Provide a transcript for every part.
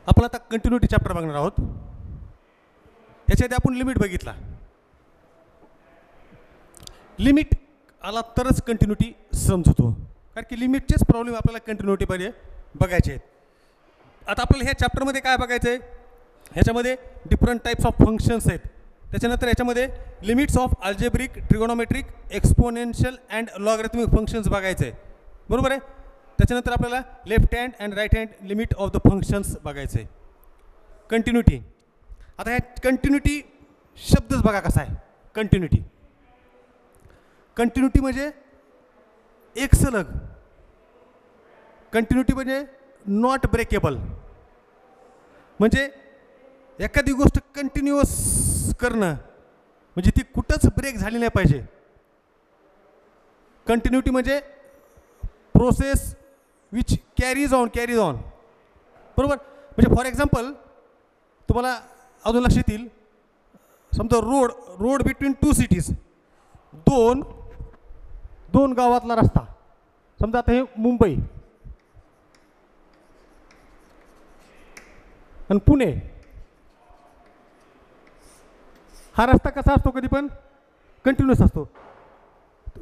आपण आता continuity chapter बघणार आहोत. याच्यात आपण लिमिट बघितला. लिमिट आला तरच कंटिन्युटी समजतो, कारण की लिमिटचेच प्रॉब्लेम आपल्याला कंटिन्युटीमध्ये बघायचे आहेत. आता आपल्याला ह्या चॅप्टरमध्ये काय बघायचं आहे, ह्याच्यामध्ये डिफरंट टाईप्स ऑफ फंक्शन्स आहेत. त्याच्यानंतर याच्यामध्ये limits of algebraic, trigonometric, exponential and logarithmic functions बघायचं आहे, बरोबर आहे. त्याच्यानंतर आपल्याला left hand and right hand limit of the functions बघायचं आहे. कंटिन्युटी, आता ह्या कंटिन्युटी शब्दच बघा कसा आहे. कंटिन्युटी कंटिन्युटी म्हणजे एक सलग. कंटिन्युटी म्हणजे नॉट ब्रेकेबल, म्हणजे एखादी गोष्ट कंटिन्युअस करणं म्हणजे ती कुठंच ब्रेक झाली नाही पाहिजे. कंटिन्युटी म्हणजे प्रोसेस विच कॅरीज ऑन बरोबर. म्हणजे फॉर एक्झाम्पल तुम्हाला अजून लक्षात येईल, समजा रोड बिटवीन टू सिटीज, दोन गावातला रस्ता. समजा आता हे मुंबई आणि पुणे, हा रस्ता कसा असतो, कधी पण कंटिन्युअस असतो,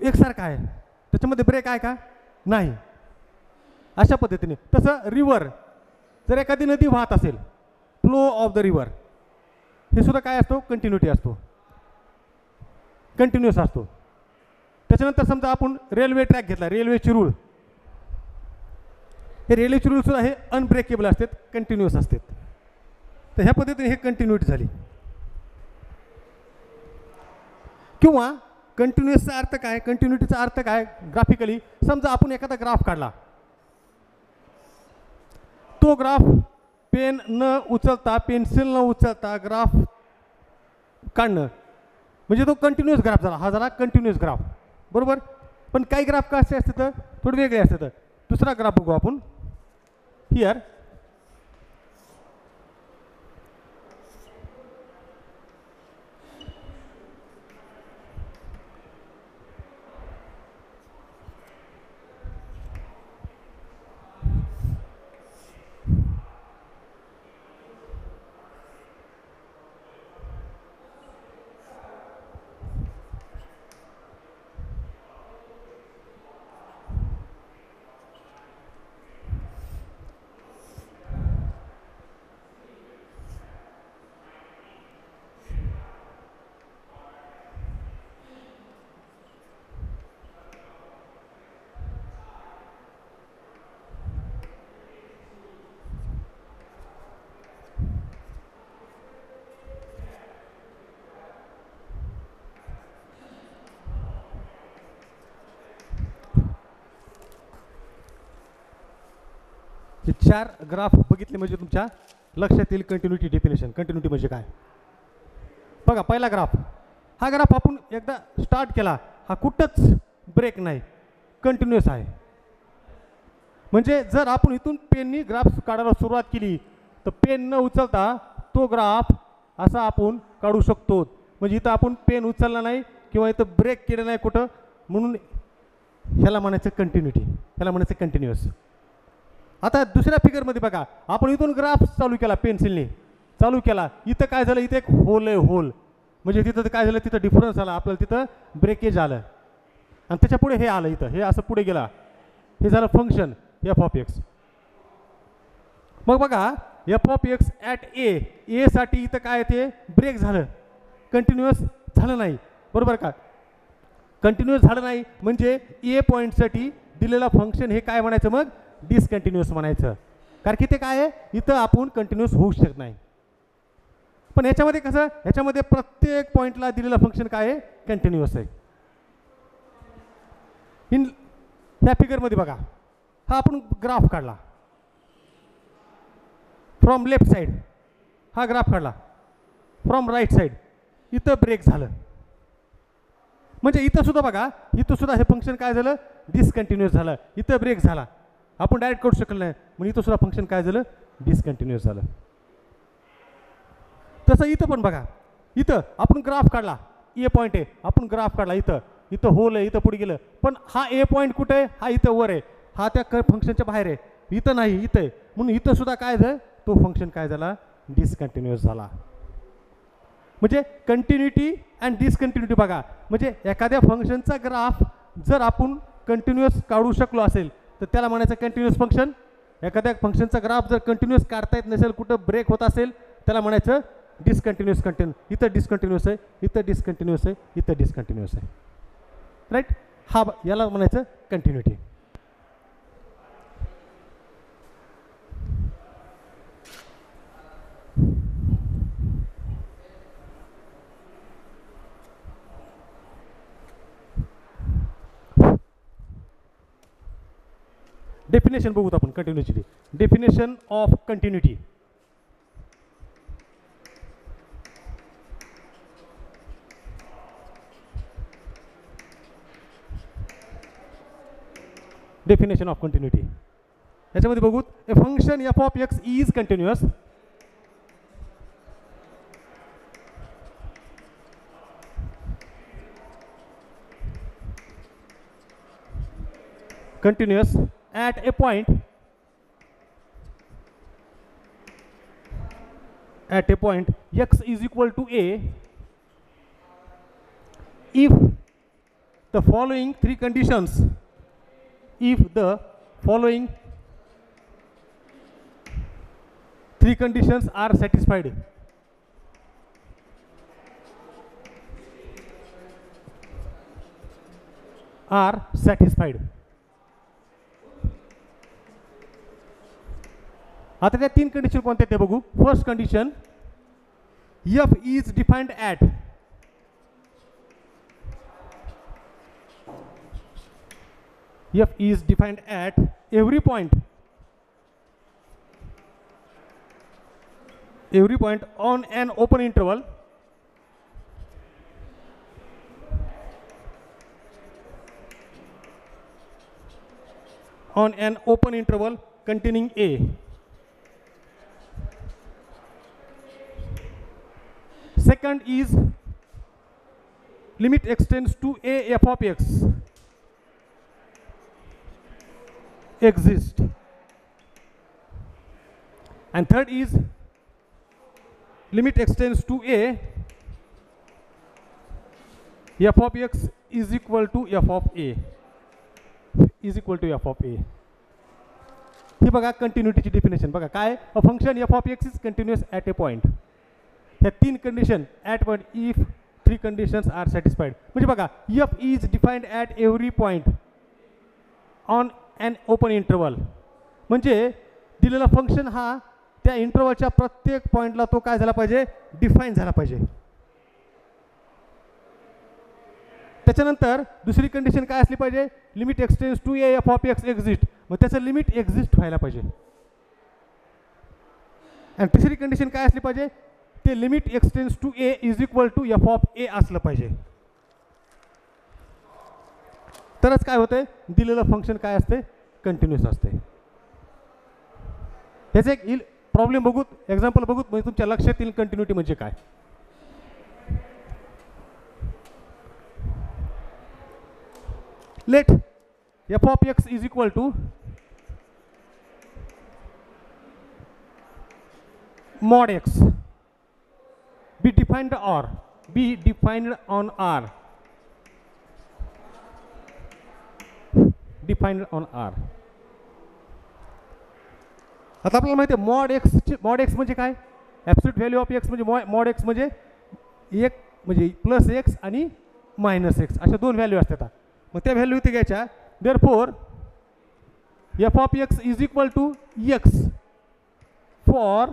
एकसारखा आहे, त्याच्यामध्ये ब्रेक आहे का, नाही. अशा पद्धतीने तसं रिव्हर, जर एखादी नदी वाहत असेल, फ्लो ऑफ द रिव्हर, हे सुद्धा काय असतो, कंटिन्युटी असतो, कंटिन्युअस असतो. त्याच्यानंतर समजा आपण रेल्वे ट्रॅक घेतला, रेल्वेची रूळ, हे रेल्वेची रूळ सुद्धा हे अनब्रेकेबल असतात, कंटिन्युअस असतात. तर ह्या पद्धतीने हे कंटिन्युटी झाली. किंवा कंटिन्युअसचा अर्थ काय, कंटिन्युटीचा अर्थ काय ग्राफिकली, समजा आपण एखादा ग्राफ काढला, तो ग्राफ पेन न उचलता, पेन्सिल न उचलता ग्राफ काढणं म्हणजे तो कंटिन्युअस ग्राफ झाला. हा झाला कंटिन्युअस ग्राफ, बरोबर. पण काही ग्राफ कसे असतात, थोडे वेगळे असतात. दुसरा ग्राफ बघू आपण. हिअर हे 4 ग्राफ बघितले म्हणजे तुमच्या लक्षात येईल कंटिन्युटी डेफिनेशन. कंटिन्युटी म्हणजे काय बघा. पहिला ग्राफ, हा ग्राफ आपण एकदा स्टार्ट केला, हा कुठंच ब्रेक नाही, कंटिन्युअस आहे. म्हणजे जर आपण इथून पेननी ग्राफ काढायला सुरुवात केली तर पेन न उचलता तो ग्राफ असा आपण काढू शकतो. म्हणजे इथं आपण पेन उचलला नाही किंवा इथं ब्रेक केलं नाही कुठं, म्हणून ह्याला म्हणायचं कंटिन्युटी, ह्याला म्हणायचं कंटिन्युअस. आता दुसऱ्या फिगरमध्ये बघा, आपण इथून ग्राफ चालू केला, पेन्सिलने चालू केला, इथं काय झालं, इथं एक होल आहे, होल म्हणजे तिथं काय झालं, तिथं डिफरन्स आला, आपल्याला तिथं ब्रेकेज आलं आणि त्याच्या पुढे हे आलं, इथं हे असं पुढे गेला, हे झालं फंक्शन एफ ऑफ एक्स. मग बघा F of x at a साठी इथं काय ते ब्रेक झालं, कंटिन्युअस झालं नाही, बरोबर का. कंटिन्युअस झालं नाही म्हणजे ए पॉईंटसाठी दिलेला फंक्शन हे काय म्हणायचं, मग डिसकंटिन्युअस म्हणायचं, कारण की ते काय आहे, इथं आपण कंटिन्युअस होऊ शकत नाही. पण याच्यामध्ये कसं, ह्याच्यामध्ये प्रत्येक पॉईंटला दिलेला फंक्शन काय आहे, कंटिन्युअस आहे. ह्या फिगरमध्ये बघा, हा आपण ग्राफ काढला फ्रॉम लेफ्ट साईड, हा ग्राफ काढला फ्रॉम राईट साईड, इथं ब्रेक झालं. म्हणजे इथं सुद्धा बघा, इथं सुद्धा हे फंक्शन काय झालं, डिसकंटिन्युअस झालं, इथं ब्रेक झाला, आपण डायरेक्ट करू शकलो नाही, म्हणून इथं सुद्धा फंक्शन काय झालं, डिसकंटिन्युअस झालं. तसं इथं पण बघा, इथं आपण ग्राफ काढला, ए पॉईंट आहे, आपण ग्राफ काढला, इथं होल आहे, इथं पुढे गेलं, पण हा ए पॉईंट कुठे आहे, हा इथं वर आहे, हा त्या फंक्शनच्या बाहेर आहे, इथं नाही, इथं आहे, म्हणून इथं सुद्धा काय झालं, तो फंक्शन काय झाला, डिसकंटिन्युअस झाला. म्हणजे कंटिन्युटी अँड डिसकंटिन्युटी बघा, म्हणजे एखाद्या फंक्शनचा ग्राफ जर आपण कंटिन्युअस काढू शकलो असेल तर त्याला म्हणायचं कंटिन्युअस फंक्शन. एखाद्या फंक्शनचा ग्राफ जर कंटिन्युअस काढता येत नसेल, कुठं ब्रेक होत असेल, त्याला म्हणायचं डिसकंटिन्युअस इथं डिसकंटिन्युअस आहे, इथं डिसकंटिन्युअस आहे, इथं डिसकंटिन्युअस आहे. राईट, हा याला म्हणायचं कंटिन्युटी. डेफिनेशन बघूत आपण continuity. Definition of continuity. Definition of continuity याच्यामध्ये बघूत, A function F of x is continuous. Continuous at a point x is equal to a if the following three conditions are satisfied. आता त्या तीन condition कोणत्या ते बघू. First condition, F is defined at every point on an open interval containing a. Second is limit extends to a f of x exist. And third is limit extends to a f of x is equal to f of a. ही बघा कंटिन्युटीची definition बघा काय. A function F of x is continuous at a point. ह्या तीन condition at point if three conditions are satisfied. म्हणजे बघा, f is defined at every point on an open interval. म्हणजे दिलेला फंक्शन हा त्या इंटरवलच्या प्रत्येक पॉईंटला तो काय झाला पाहिजे, डिफाईन झाला पाहिजे. त्याच्यानंतर दुसरी कंडिशन काय असली पाहिजे, limit extends to a f of x exist. मग त्याचं लिमिट एक्झिस्ट व्हायला पाहिजे. आणि तिसरी कंडिशन काय असली पाहिजे, ते limit extends to A is equal to F of A असलं पाहिजे. तरच काय होतंय, दिलेलं फंक्शन काय असते, कंटिन्युअस असते. ह्याचे एक प्रॉब्लेम बघूत, एक्झाम्पल बघूत, म्हणजे तुमच्या लक्षात येईल कंटिन्युटी म्हणजे काय. Let f of x is equal to mod x be defined on R. आता आपल्याला माहिती आहे मॉड एक्स म्हणजे काय, ॲब्सोल्यूट व्हॅल्यू ऑफ एक्स म्हणजे मॉड एक्स म्हणजे एक म्हणजे प्लस एक्स आणि मायनस एक्स अशा दोन व्हॅल्यू असतात. मग त्या व्हॅल्यू इथे घ्यायच्या. Therefore f of x is equal to x for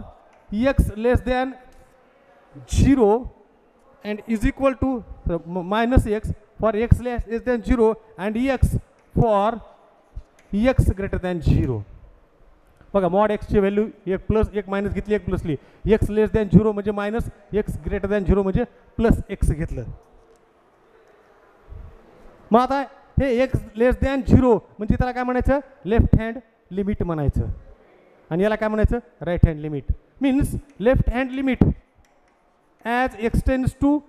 x less than 0 and is equal to minus x for x less than 0 and x for x greater than 0. बघा, mod एक्सची value एक plus एक minus घेतली, एक प्लसली. X less than 0 म्हणजे minus, x greater than 0 म्हणजे plus x घेतलं. मग आता हे एक्स लेस दॅन 0 म्हणजे त्याला काय म्हणायचं, लेफ्ट हँड लिमिट म्हणायचं. आणि याला काय म्हणायचं, right hand limit. Means left hand limit as extends to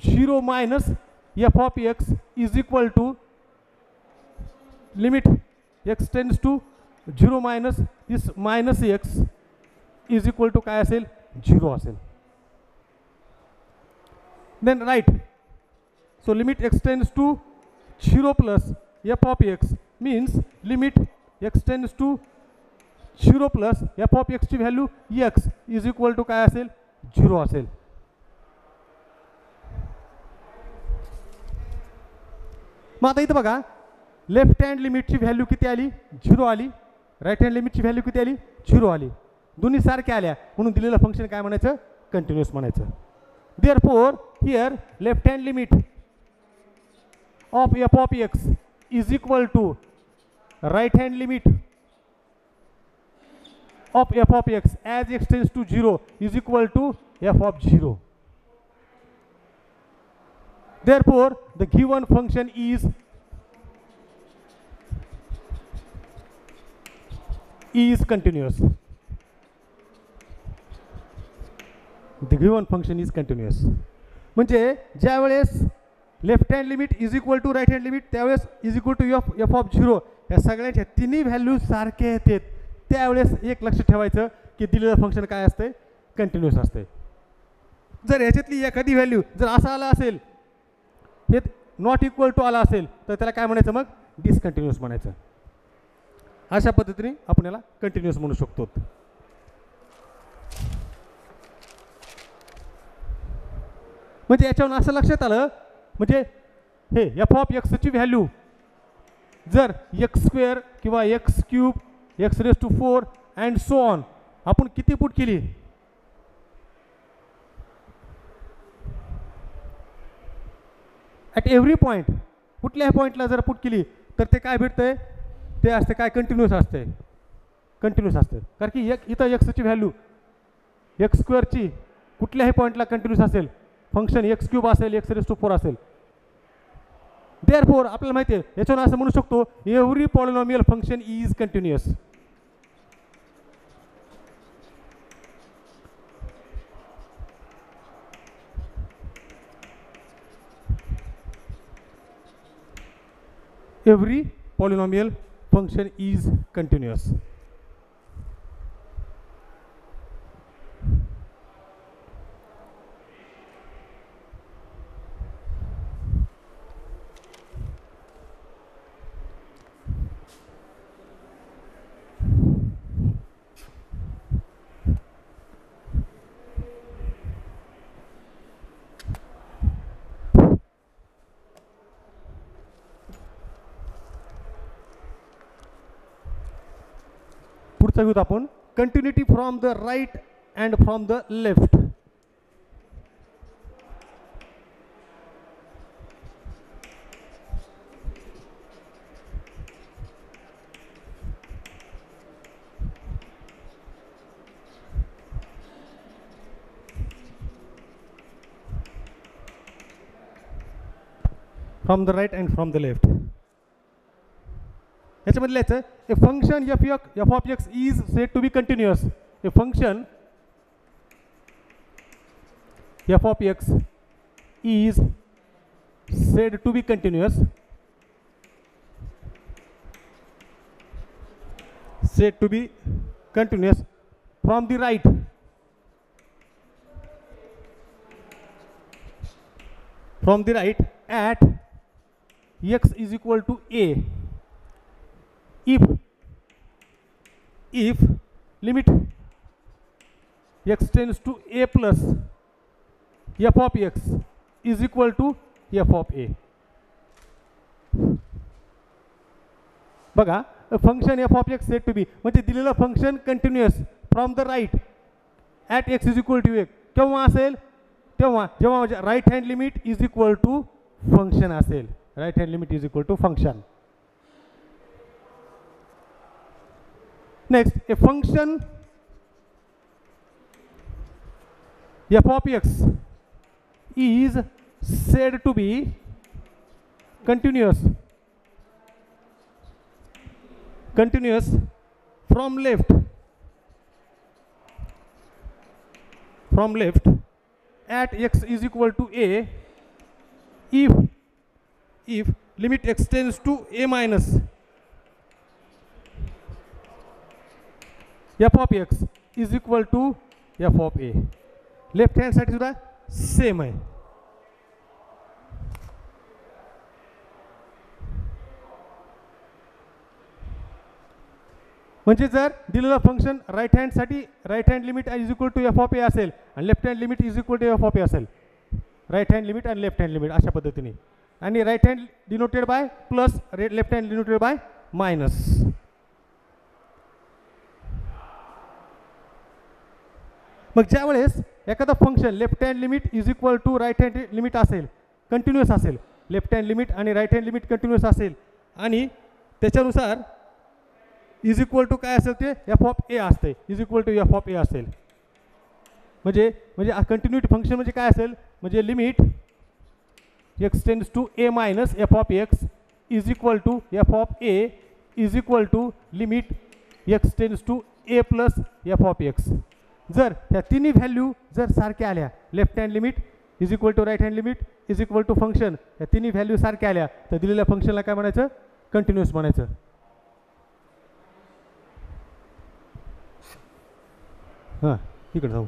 0 minus F of x is equal to limit extends to 0 minus is minus x is equal to काय असेल 0 असेल. Then right. So limit x tends to 0 plus F of x means limit x tends to 0 plus F of एक्सची value x is equal to काय असेल 0 असेल. मग आता इथं बघा लेफ्ट हँड लिमिटची व्हॅल्यू किती आली 0 आली. राईट हँड लिमिटची व्हॅल्यू किती आली 0 आली. दोन्ही सारख्या आल्या म्हणून दिलेलं फंक्शन काय म्हणायचं कंटिन्युअस म्हणायचं. Therefore here left hand limit of f of x is equal to right hand limit of f of x as x tends to 0 is equal to f of 0. Therefore, the given function is continuous. The given function is continuous. म्हणजे ज्या वेळेस left hand limit is equal to right hand limit त्यावेळेस is equal to F of 0 या सगळ्यांच्या तिन्ही value सारखे येतात. त्यावेळेस एक लक्ष ठेवायचं की दिलेलं फंक्शन काय असते कंटिन्युअस असते. जर ह्याच्यातली एखादी व्हॅल्यू जर असं आला असेल हे नॉट इक्वल टू आला असेल तर त्याला काय म्हणायचं मग डिसकंटिन्युअस म्हणायचं. अशा पद्धतीने आपण याला कंटिन्युअस म्हणू शकतो. म्हणजे याच्यावरून असं लक्षात आलं म्हणजे हे एफ ऑफ एक्सची व्हॅल्यू जर एक्स स्क्वेअर किंवा x cube x raise to 4 and so on आपण किती पुट केली ॲट एव्हरी पॉईंट कुठल्याही पॉईंटला जर पुट केली तर ते काय भेटतंय ते असते काय कंटिन्युअस असते. कंटिन्युअस असते कारण की इथं एक्सची व्हॅल्यू एक्स स्क्वेअरची कुठल्याही पॉईंटला कंटिन्युअस असेल. फंक्शन एक्स क्यूब असेल एक्स रेस टू 4 असेल. देअरफॉर आपल्याला माहिती आहे याच्यावर असं म्हणू शकतो every polynomial function is continuous. Every polynomial function is continuous. पुढचा घेऊत आपण continuity from the right and from the left. From the right and from the left याच्यामध्ये लिहायचं a function F of x is said to be continuous. A function F of x is said to be continuous. Said to be continuous from the right at x is equal to a. if limit x tends to a plus f of x is equal to f of a. बघा function F of x set to be म्हणजे दिलेलं function continuous from the right at x is equal to A केव्हा असेल तेव्हा जेव्हा right hand limit is equal to function असेल. Right hand limit is equal to function. Next, a function f of x is said to be continuous from left at x is equal to a if limit x tends to a minus F of x is equal to F of A. Left हँडसाठी सुद्धा same आहे. म्हणजे जर दिलेलं function right हँडसाठी right hand limit is equal to F of A असेल आणि left hand limit is equal to F of A असेल, राईट हँड लिमिट आणि लेफ्ट हँड लिमिट अशा पद्धतीने, आणि right hand denoted by plus, left hand denoted by minus. मग ज्या वेळेस एखादा function left hand limit is equal to right hand limit असेल, कंटिन्युअस असेल, लेफ्ट हँड लिमिट आणि राईट हँड लिमिट कंटिन्युअस असेल आणि त्याच्यानुसार इज इक्वल टू काय असेल ते एफ ऑफ ए असते, is equal to F of A असेल. म्हणजे कंटिन्युटी फंक्शन म्हणजे काय असेल, म्हणजे limit x tends to A minus F of x is equal to F of A is equal to limit x tends to A plus F of x. जर ह्या तिन्ही value जर सारख्या आल्या, left hand limit is equal to right hand limit is equal to function, ह्या तिन्ही value सारख्या आल्या तर दिलेल्या फंक्शनला काय म्हणायचं, कंटिन्युअस म्हणायचं. हां इकडे जाऊ.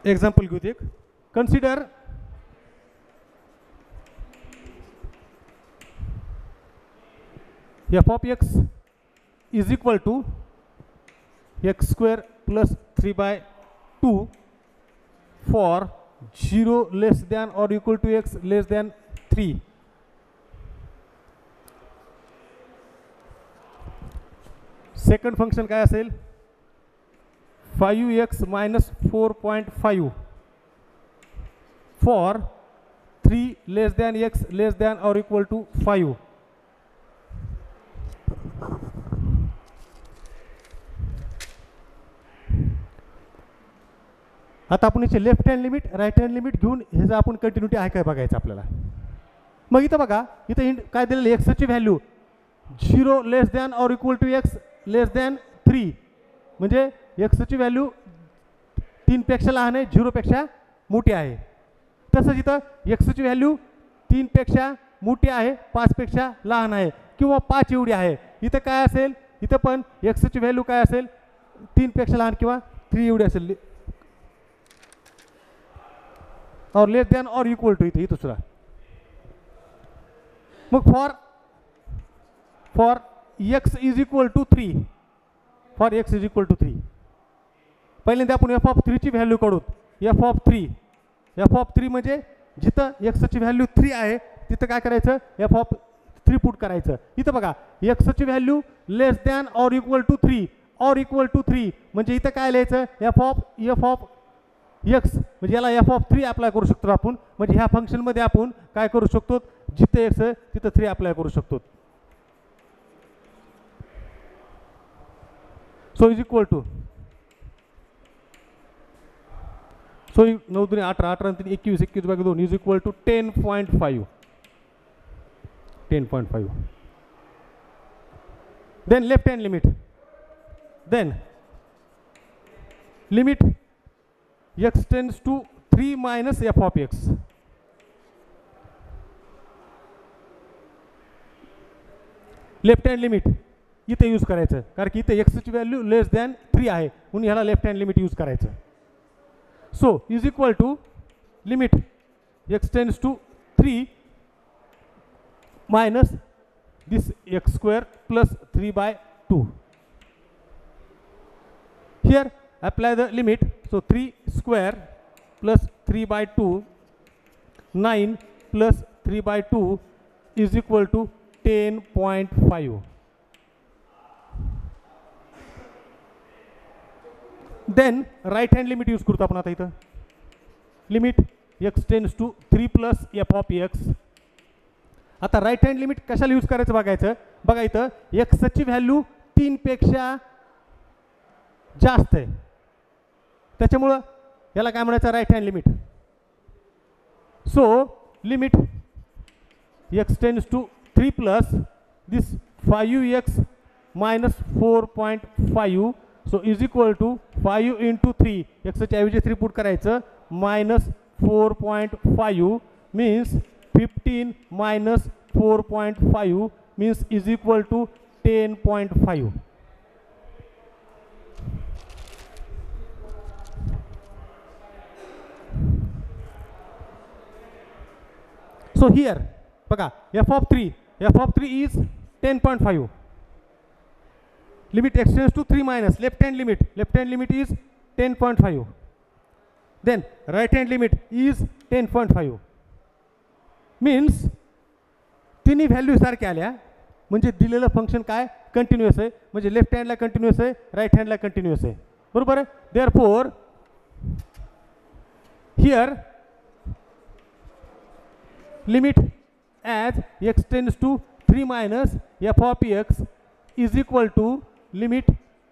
एक्झाम्पल घेऊ एक. Consider F of x is equal to x square plus 3/2 for 0 less than or equal to x less than 3. Second function काय असेल, 5x minus 4.5 for 3 less than x less than or equal to 5. आता आपण इथे left hand limit right hand limit घेऊन ह्याचं आपण continuity आहे काय बघायचं आपल्याला. मग इथं बघा, इथं काय दिलेलं एक्सची value 0 less than or equal to x less than 3, म्हणजे एक्सची व्हॅल्यू 3 पेक्षा लहान आहे, 0 पेक्षा मोठी आहे. तसंच इथं एक्सची व्हॅल्यू 3 पेक्षा मोठी आहे, 5 पेक्षा लहान आहे किंवा 5 एवढी आहे. इथं काय असेल, इथं पण एक्सची व्हॅल्यू काय असेल, 3 पेक्षा लहान किंवा 3 एवढी असेल, or less than or equal to इथं दुसरा. मग for x is equal to 3, for x is equal to 3 पहिल्यांदा आपण एफ ऑफ 3 ची व्हॅल्यू काढू. एफ ऑफ 3 म्हणजे जिथं एक्सची व्हॅल्यू 3 आहे तिथं काय करायचं, एफ ऑफ 3 पुट करायचं. इथं बघा एक्सची value less than or equal to 3 और इक्वल टू 3 म्हणजे इथं काय लिहायचं, एफ ऑफ एक्स म्हणजे याला एफ ऑफ 3 अप्लाय करू शकतो आपण. म्हणजे ह्या फंक्शनमध्ये आपण काय करू शकतो, जिथं एक्स आहे तिथं 3 अप्लाय करू शकतो. So is equal to, so 9 2 18 18 3 21 21/2 is equal to 10.5. Then left hand limit, then limit x tends to 3 minus F of x. Left hand limit इथे यूज करायचं कारण की इथे एक्सची व्हॅल्यू लेस दॅन 3 आहे म्हणून ह्याला लेफ्ट हँड लिमिट यूज करायचं. So is equal to limit x tends to 3 minus this x square plus 3/2. Here apply the limit, so 3 square plus 3/2, 9 plus 3/2 is equal to 10.5. then right hand limit use करतो आपण आता इथं. Limit x tends to 3 plus F of x. आता right hand limit कशाला use करायचं बघायचं. बघा इथं एक्सची व्हॅल्यू 3 पेक्षा जास्त आहे त्याच्यामुळं याला काय म्हणायचं, right hand limit. So limit x tends to 3 plus this 5x minus 4.5, so is equal to 5 into 3, एक्सच्या ऐवजी 3 पुट करायचं, minus 4.5 means 15 minus 4.5 means is equal to 10.5. So here, baka, f of 3 is 10.5. Limit extends to 3 minus left hand limit is 10.5. Then right hand limit is 10.5. Means तिन्ही value सारख्या आल्या म्हणजे दिलेलं function काय continuous आहे म्हणजे left हँडला continuous आहे right हँडला continuous आहे बरोबर आहे therefore here limit as x tends to 3 minus f of x is equal to limit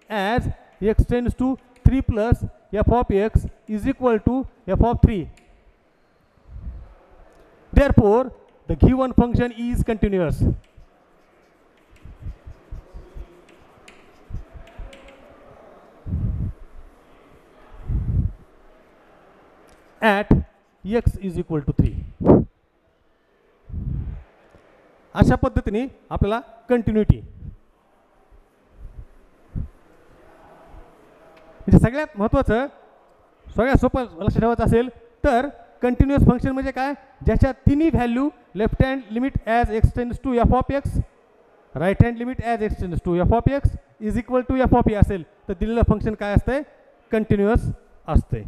as x tends to 3 plus f of x is equal to f of 3. Therefore, the given function is continuous. At x is equal to 3. अशा पद्धतीने आपल्याला continuity म्हणजे सगळ्यात महत्त्वाचं सगळ्यात सोपं लक्षात ठेवायचं असेल तर कंटिन्युअस फंक्शन म्हणजे काय ज्याच्या तिन्ही value left hand limit as x tends to F of x right hand limit as x tends to F of x is equal to F of A असेल तर दिलेलं फंक्शन काय असतंय कंटिन्युअस असते.